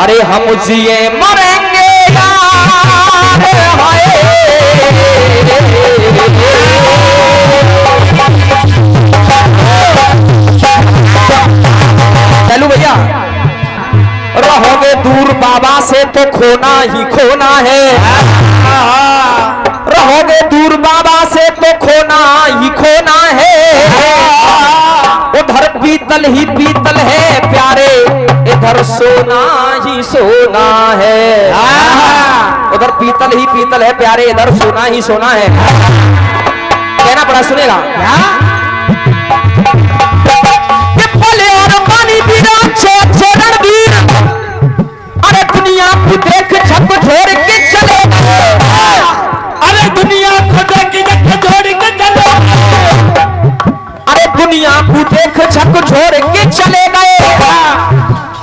अरे हम जिए मरेंगे यार हाय। चलू भैया, रहोगे दूर बाबा से तो खोना ही खोना है, रहोगे दूर बाबा से तो खोना ही खोना है। उधर पीतल ही पीतल है प्यारे, इधर सोना ही सोना है। उधर पीतल ही पीतल है प्यारे, इधर सोना ही सोना है। कहना पड़ा, सुनेगा अरे दुनिया को देख छक छोड़ के चले, अरे दुनिया को देख छक छोड़ के चले, अरे दुनिया को देख छक छोड़ के चले गए।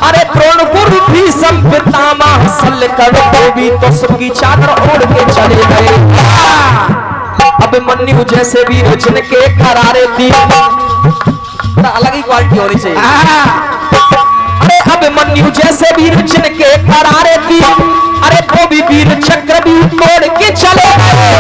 अरे द्रोणपुर भी संपितामह सलकड़ को भी तो सबकी चादर ओढ़ के चले गए। अब मन्नू जैसे भी रुचन के करारे थी, अलग ही क्वालिटी होनी चाहिए। अरे अब मन्नू जैसे भी रुचन के करारे थी, अरे वो भी वीर चक्र भी तोड़ के चले गए।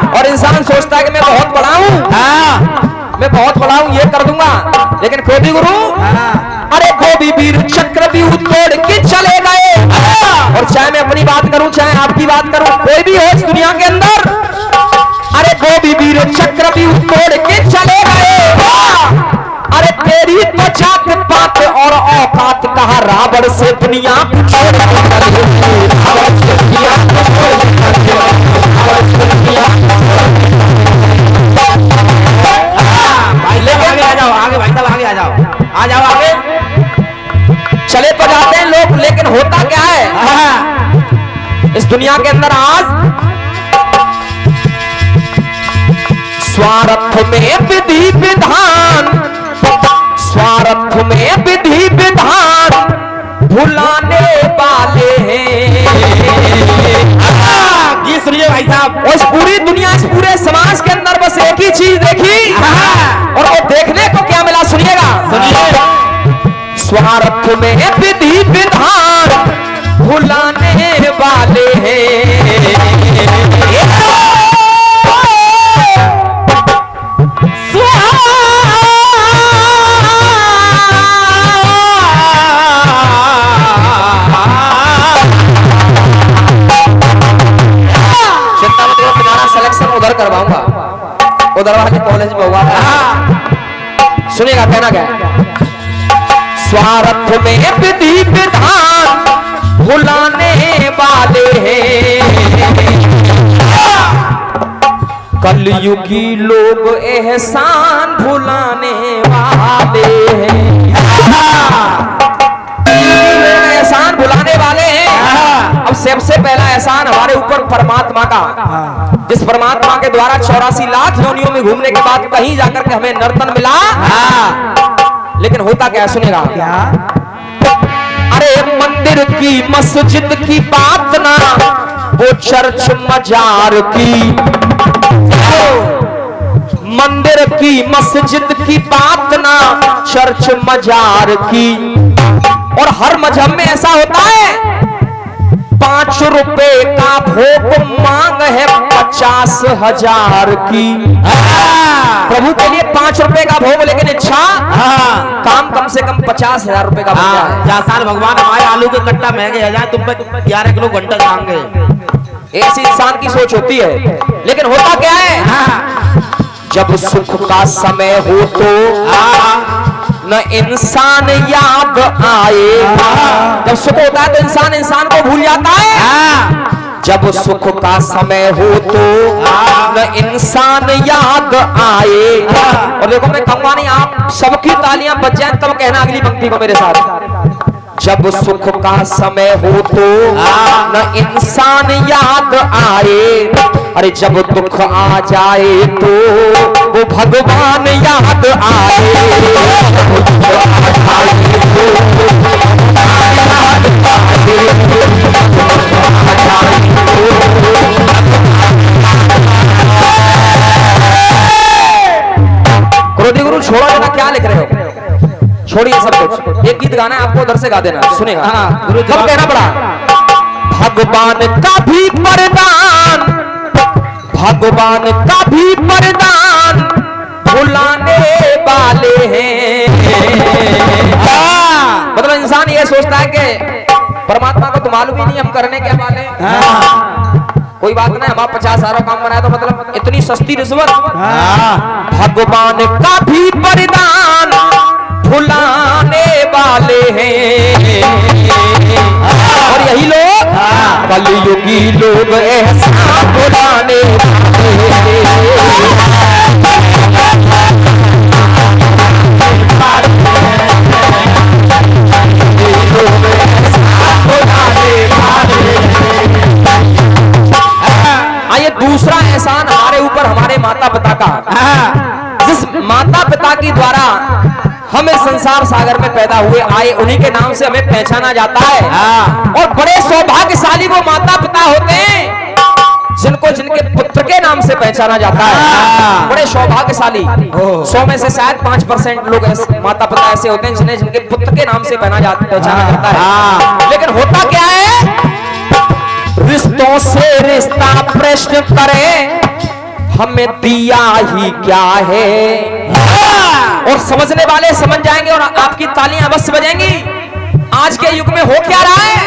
और इंसान सोचता है कि मैं बहुत बड़ा हूं, मैं बहुत बड़ा हूं, ये कर दूंगा, लेकिन कोई गुरु अरे वो भी वीर चक्र भी तोड़ के चले गए। और चाहे मैं अपनी बात करूं चाहे आपकी बात करूं, कोई भी हो इस दुनिया के अंदर, अरे वो भी वीर चक्र भी तोड़ के चले गए। अरे तेरी तो जात पात और औकात कहा रावण से दुनिया आगे भाई साहब, आगे आ जाओ, आ जाओ आगे। चले तो जाते हैं लोग, लेकिन होता क्या है इस दुनिया के अंदर आज स्वार्थ में विधि विधान, स्वार्थ में विधि विधान भुलाने वाले हैं। सुनिए भाई साहब, और इस पूरी दुनिया इस पूरे समाज के अंदर बस एक ही चीज देखी, और वो देखने को क्या मिला, सुनिएगा सुनिए। स्वार्थ में विधि विधान भुलाने वाले हैं। उधर करवाऊंगा, उधर वाले कॉलेज में हुआ था। सुनिएगा कहना क्या, स्वार्थ में विधि विधान भुलाने वाले हैं। कलयुगी लोग एहसान भुलाने वाले हैं, एहसान भुलाने वाले हैं। अब सबसे पहला एहसान हमारे ऊपर परमात्मा का, जिस परमात्मा के द्वारा 84 लाख योनियों में घूमने के बाद कहीं जाकर के हमें नर्तन मिला। लेकिन होता क्या, सुनेगा क्या? अरे मंदिर की मस्जिद की बात ना, वो चर्च मजार की, मंदिर की मस्जिद की बात ना, चर्च मजार की। और हर मजहब में ऐसा होता है, 5 रुपए का भोग मांग है 50,000 की। प्रभु के लिए 5 रुपए का भोग, लेकिन इच्छा काम कम से कम 50,000 रुपए का बनता है। साल भगवान हमारे आलू के कट्टा महंगे हो जाए, तुम पे 11 किलो घंटा मांगे। ऐसी इंसान की सोच होती है। लेकिन होता क्या है, जब सुख का समय हो तो न इंसान याद आए। जब सुख होता है तो इंसान को भूल जाता है। जब सुख का समय हो तो न इंसान याद आए। और देखो मैं कहूंगा नहीं, आप सबकी तालियां बज जाएं तब कहना अगली पंक्ति को मेरे साथ। जब सुख का समय हो तो न इंसान याद आए। अरे जब दुख आ जाए तो वो भगवान याद आए। क्रोधी गुरु छोड़ो, जरा क्या लिख रहे हो, छोड़िए सब कुछ। एक गीत गीत गाना है, आपको उधर से गा देना, सुनेगा। हाँ, गुरु कब कहना पड़ा? भगवान का भी वरदान, भगवान का भी वरदान भुलाने वाले हैं। मतलब इंसान ये सोचता है कि परमात्मा को तो मालूम ही नहीं हम करने क्या वाले हैं। कोई बात नहीं, हमारा 50 सारों काम बनाया तो मतलब इतनी सस्ती रिश्वत। भगवान का भी वरदान भुलाने वाले हैं, और यही लोग कलयुगी लोग एहसान भुलाने वाले आइए दूसरा एहसान हमारे ऊपर हमारे माता पिता का, जिस माता पिता की द्वारा हम इस संसार सागर में पैदा हुए आए, उन्हीं के नाम से हमें पहचाना जाता है। और बड़े सौभाग्यशाली वो माता पिता होते हैं जिनको जिनके पुत्र के नाम से पहचाना जाता है। बड़े सौभाग्यशाली, 100 में से शायद 5% लोग ऐसे माता पिता ऐसे होते हैं जिन्हें जिनके पुत्र के नाम से पहचाना जाता है। लेकिन होता क्या है, रिश्तों से रिश्ता प्रश्न करे हमें दिया ही क्या है। और समझने वाले समझ जाएंगे और आपकी तालियां अवश्य बजेंगी। आज के युग में हो क्या रहा है,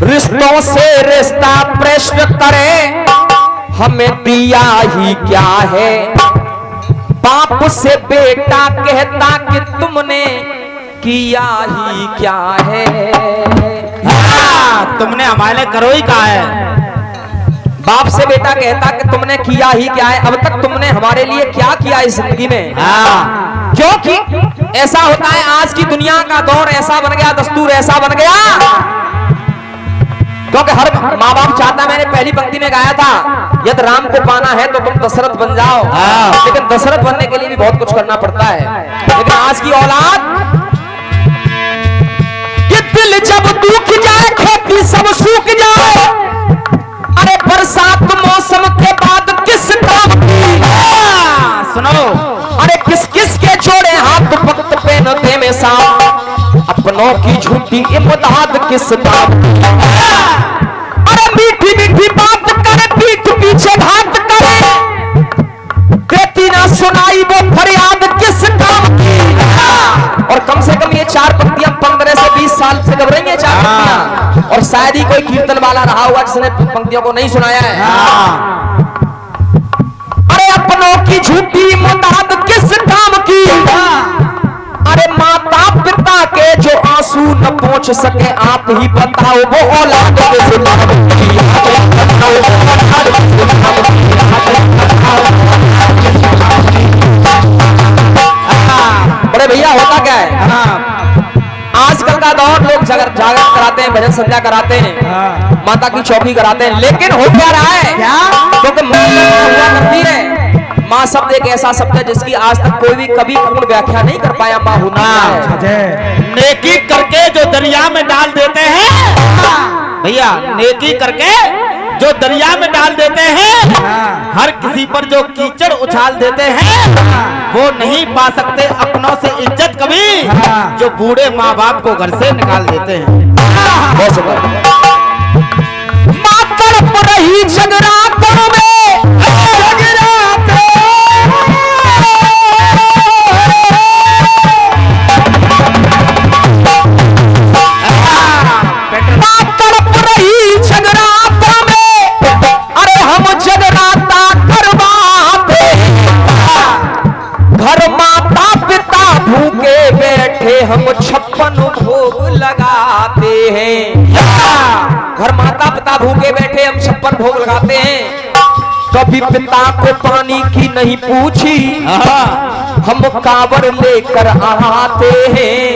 रिश्तों से रिश्ता प्रश्न करे हमें दिया ही क्या है। बाप से बेटा कहता कि तुमने किया ही क्या है। तुमने हमारे करो ही कहा है। बाप से बेटा कहता कि तुमने किया ही क्या है, अब तक तुमने हमारे लिए क्या किया इस जिंदगी में। क्योंकि ऐसा होता है, आज की दुनिया का दौर ऐसा बन गया, दस्तूर ऐसा बन गया, क्योंकि हर माँ बाप चाहता, मैंने पहली पंक्ति में गाया था, यदि राम को पाना है तो तुम दशरथ बन जाओ। लेकिन दशरथ बनने के लिए भी बहुत कुछ करना पड़ता है। लेकिन आज की औलाद कि दिल जब दुख जाए, खेती सब सूख जाए, अरे बरसात मौसम के बाद किस काम की, सुनो, अरे किस किस के जोड़े हाथ वक्त पे न दे में साथ, अपनों की झूठी इमदाद किस काम की। अरे मीठी मीठी बात करे, पीठ पीछे घात करे, देती ना सुनाई वो फरियाद किस काम की। और कम से कम ये 4 पंक्तियां 15 से 20 साल से गब रही है, 4 पंक्तियां। और शायद ही कोई कीर्तन वाला रहा हुआ जिसने पंक्तियों को नहीं सुनाया है। अरे अपनों की झूठी मुताद किस काम की, अरे माता पिता के जो आंसू न पहुंच सके, आप ही बताओ वो औलाद किस काम की। बड़े भैया होता क्या है, आजकल का दौर लोग जागरण कराते हैं, भजन संध्या कराते हैं, माता की चौकी कराते हैं, लेकिन हो क्या रहा है, क्योंकि माँ हुआ करती है। माँ शब्द एक ऐसा शब्द है जिसकी आज तक कोई भी कभी पूर्ण व्याख्या नहीं कर पाया। माँ होना है, नेकी करके जो दरिया में डाल देते हैं भैया, नेकी करके जो दरिया में डाल देते हैं, हर किसी पर जो कीचड़ उछाल देते हैं, वो नहीं पा सकते अपनों से इज्जत कभी, जो बूढ़े माँ बाप को घर से निकाल देते हैं। बहुत शुक्र। माँ तड़प रही जगरातों में, हम 56 भोग लगाते हैं। घर माता पिता भूखे बैठे, हम 56 भोग लगाते हैं। कभी पिता को पानी की नहीं पूछी, हम कांवर लेकर आते हैं।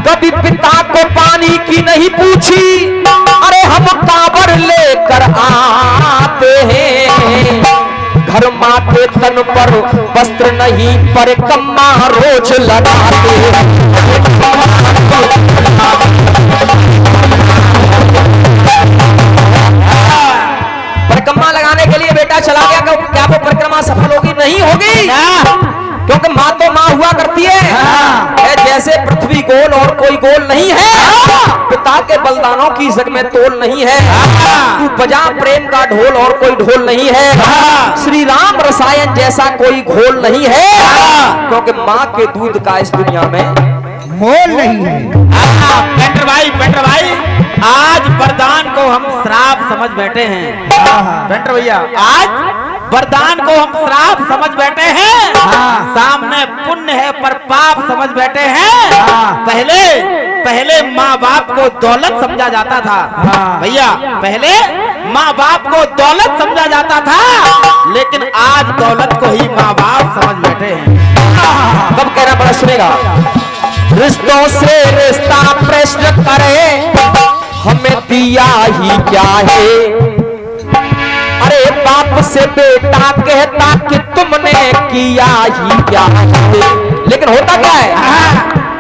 कभी पिता को पानी की नहीं पूछी, अरे हम कांवर लेकर आते हैं। घर माथे तन पर वस्त्र नहीं, पर कम्मा रोज लगाते हैं। परिक्रमा लगाने के लिए बेटा चला गया, क्या वो परिक्रमा सफल होगी? नहीं होगी, क्योंकि माँ तो माँ हुआ करती है। जैसे पृथ्वी गोल बलिदानों की जग में तोल नहीं है। तू बजा प्रेम का ढोल और कोई ढोल नहीं है। श्री राम रसायन जैसा कोई घोल नहीं है, क्योंकि माँ के दूध का इस दुनिया में मोल नहीं है। पेंटर भाई आज वरदान को हम श्राप समझ बैठे हैं। पेंटर भैया आज वरदान को हम श्राप समझ बैठे हैं। सामने पुण्य है पर पाप समझ बैठे हैं। पहले माँ बाप को दौलत समझा जाता था भैया, पहले माँ बाप को दौलत समझा जाता था, लेकिन आज दौलत को ही माँ बाप समझ बैठे हैं। कब कहना बड़ा सुनेगा। रिश्तों से रिश्ता प्रश्न करे, हमें दिया ही क्या है। अरे बाप से बेटा कहता कि तुमने किया ही क्या है, लेकिन होता क्या है,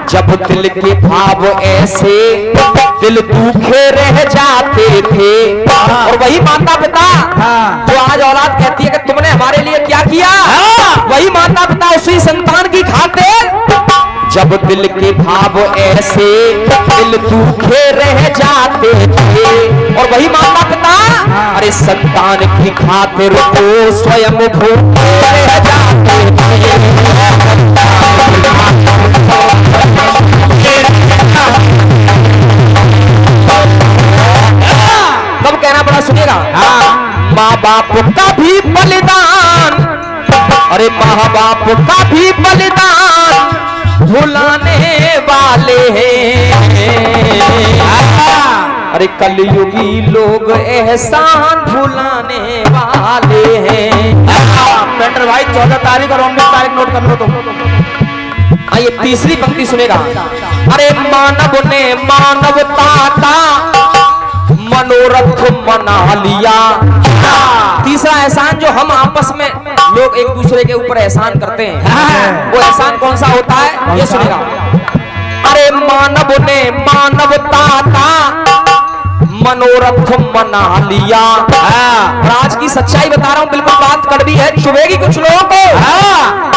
जब दिल के भाव ऐसे दिल दुखे रह जाते थे। और वही माता पिता जो आज औलाद कहती है कि तुमने हमारे लिए क्या किया, वही माता पिता उसी संतान की खातिर जब दिल के भाव ऐसे दिल दुखे रह जाते थे। और वही माता पिता अरे संतान की खातिर को स्वयं भूखे रह जाते थे। कब कहना बड़ा सुनिएगा। माँ बाप का भी बलिदान, अरे माँ बाप का भी बलिदान भुलाने वाले हैं। अरे कलयुगी लोग एहसान भुलाने वाले हैं। पेंटर भाई 14 तारीख और 19 तारीख नोट कर लो तुम। आइए तीसरी पंक्ति सुनेगा। अरे मानव ने मानवता का मनोरथ मना लिया। तीसरा एहसान जो हम आपस में लोग एक दूसरे के ऊपर एहसान करते हैं, वो एहसान कौन सा होता है, ये सुनेगा। अरे मानव ने मानवता का मनोरथ मना लिया। और आज की सच्चाई बता रहा हूं, बिल्कुल बात कड़वी है, चुभेगी कुछ लोगों को,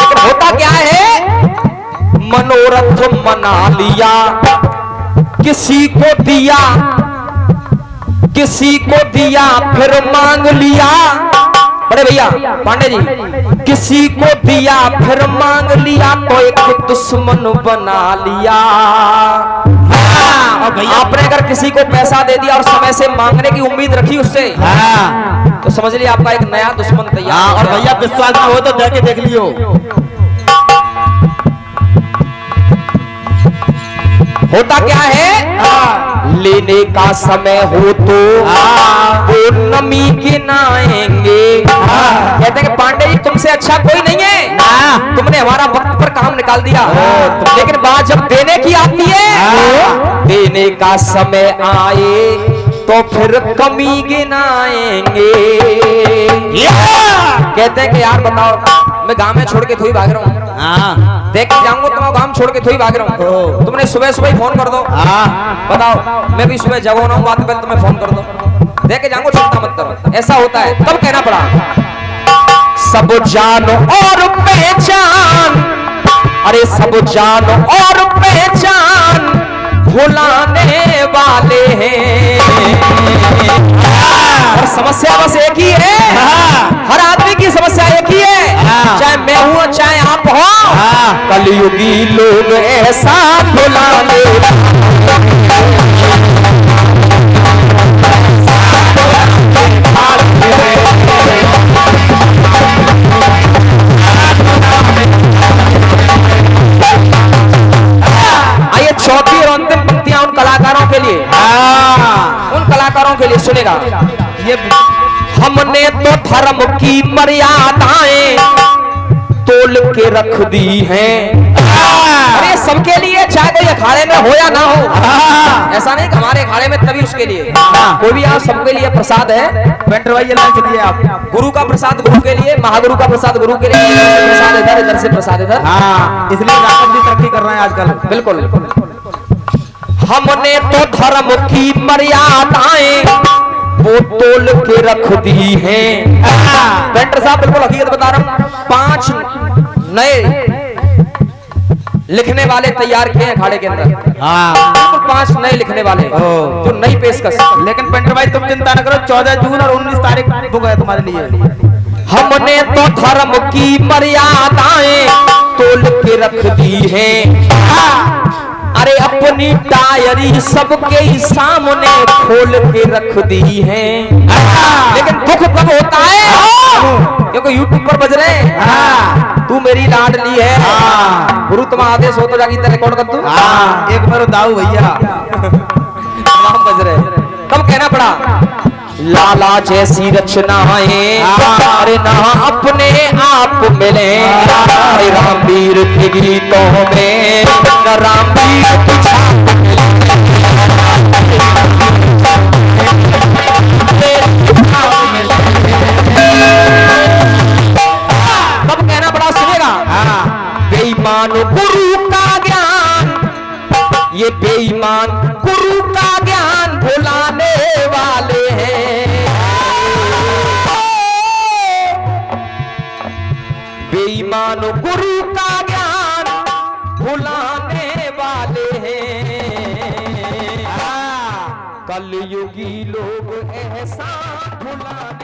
लेकिन होता क्या है, मनोरथ मना लिया। किसी को दिया फिर मांग लिया। बड़े भैया पांडे जी, किसी को दिया फिर मांग लिया तो एक दुश्मन बना लिया। और भैया आपने अगर किसी को पैसा दे दिया और समय से मांगने की उम्मीद रखी उससे, तो समझ लिया आपका एक नया दुश्मन तैयार। और भैया विश्वास ना हो तो दे के देख लियो। होता क्या है, लेने का समय हो तो वो नमी गिनाएंगे। कहते हैं कि पांडे जी तुमसे अच्छा कोई नहीं है, तुमने हमारा वक्त पर काम निकाल दिया। लेकिन बात जब देने की आती है, देने का समय आए तो फिर कमी गिनाएंगे। कहते हैं कि यार बताओ, मैं गांव में छोड़ के थोड़ी भाग रहा हूँ, देख के जाऊंगा तो मैं गांव छोड़ के थोड़ी भाग रहा हूँ। तुमने सुबह सुबह फोन कर दो, बताओ मैं भी सुबह जगो ना हूँ, बात पहले तुम्हें फोन कर दो, देख के जाऊंगा, चिंता मत करो। ऐसा होता है, तब कहना पड़ा सब जानो और पहचान, अरे सब जानो और पहचान भुलाने वाले हैं। और समस्या बस एक ही है, हर आदमी की समस्या एक ही है, चाहे मैं हूं चाहे आप हो, कलयुगी लोग ऐसा भुलाने। आइए चौथी और अंतिम पंक्तियां उन कलाकारों के लिए, उन कलाकारों के लिए सुनेगा। ये हमने तो धर्म की मर्यादाएं तोल के रख दी हैं। अरे सबके लिए, चाहे कोई अखाड़े में हो या ना हो, ऐसा नहीं कि हमारे अखाड़े में तभी उसके लिए, कोई भी यहाँ सबके लिए प्रसाद है। पेंटर भाई ये लाइन सुनिए आप। गुरु का प्रसाद गुरु के लिए, महागुरु का प्रसाद गुरु के लिए, प्रसाद इधर, इधर से प्रसाद इधर। इसलिए रावत भी तरक्की कर रहे हैं आजकल। बिल्कुल। हमने तो धर्म की मर्यादाएं वो तोल के रख दी हैं। पेंटर साहब बिल्कुल हकीकत बता रहा हूं, 5 नए लिखने वाले तैयार किए हैं अखाड़े के अंदर। हाँ बिल्कुल 5 नए लिखने वाले जो नई पेशकश। लेकिन पेंटर भाई तुम चिंता न करो, 14 जून और 19 तारीख बुक है तुम्हारे लिए। हमने तो धर्म की मर्यादाएं तोल के रख दी है। अरे अपनी डायरी सबके सामने खोल के रख दी है। लेकिन दुख कब होता है क्योंकि यूट्यूब पर बज रहे हैं तू मेरी लाडली है, गुरु तुम आदेश हो तो जाके रिकॉर्ड कर दूं। एक मेरे दाऊ भैया तमाम बज रहे, तब कहना पड़ा लाला जैसी रचनाएं अरे ना अपने आप मिले। अरे रामवीर के गीतों में न रामवीर की छाप तब कहना बड़ा सुनेगा। बेईमान गुरु का ज्ञान, ये बेईमान गुरु का ज्ञान भुलाने वाले हैं। बेईमान गुरु का ज्ञान भुलाने वाले हैं। कलयुगी लोग ऐसा भुलाने